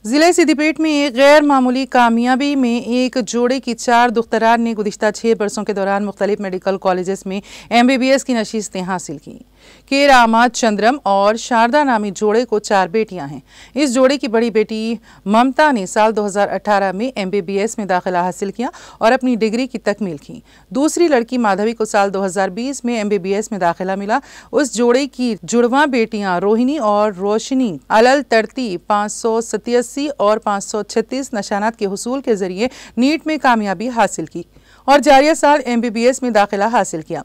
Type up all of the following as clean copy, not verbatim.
जिले सिद्दीपेट में एक गैर मामूली कामयाबी में एक जोड़े की 4 दुख्तरान ने गुज़िश्ता 6 बरसों के दौरान मुख्तलिफ मेडिकल कॉलेजेस में MBBS की नशीस्तें हासिल की। के रामाचंद्रम और शारदा नामी जोड़े को 4 बेटियां हैं। इस जोड़े की बड़ी बेटी ममता ने साल 2018 में MBBS में दाखिला हासिल किया और अपनी डिग्री की तकमील की। दूसरी लड़की माधवी को साल 2020 में MBBS में दाखिला मिला। उस जोड़े की जुड़वा बेटियां रोहिणी और रोशनी अलल तरतीब 587 और 536 नशानात के हुसूल के जरिए नीट में कामयाबी हासिल की और जारिया साल MBBS में दाखिला हासिल किया।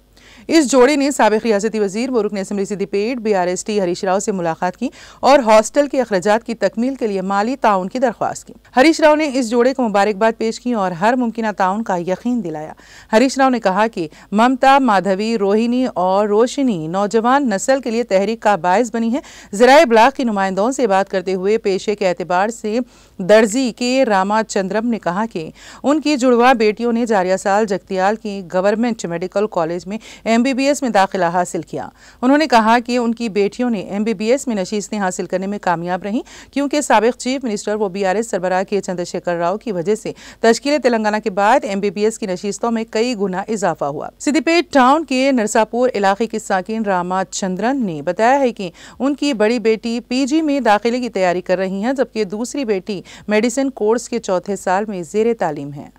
इस जोड़े ने साबिक रियासती वजीर व रुकन असम्बली सिद्दीपेट BRST हरीश राव से मुलाकात की और हॉस्टल के अखराजात की तकमील के लिए माली ताउन की दरख्वास्त की। हरीश राव ने इस जोड़े को मुबारकबाद पेश की और हर मुमकिन ताउन का यकीन दिलाया। हरीश राव ने कहा कि ममता, माधवी, रोहिणी और रोशनी नौजवान नस्ल के लिए तहरीक का बायस बनी है। ज़राए इब्लाग के नुमाइंदों से बात करते हुए पेशे के एतबार से दर्जी के रामाचंद्रम ने कहा कि उनकी जुड़वा बेटियों ने जारिया साल जगतियाल की गवर्नमेंट मेडिकल कॉलेज में MBBS में दाखिला हासिल किया। उन्होंने कहा कि उनकी बेटियों ने MBBS में नशीस्तें हासिल करने में कामयाब रहीं क्योंकि साबिक चीफ मिनिस्टर व BRS सरबराह के चंद्रशेखर राव की वजह से तश्कील तेलंगाना के बाद MBBS की नशीस्तों में कई गुना इजाफा हुआ। सिद्दीपेट टाउन के नरसापुर इलाके की साकिन रामाचंद्रन ने बताया है कि उनकी बड़ी बेटी PG में दाखिले की तैयारी कर रही हैं, जबकि दूसरी बेटी मेडिसिन कोर्स के चौथे साल में ज़ेरे तालीम है।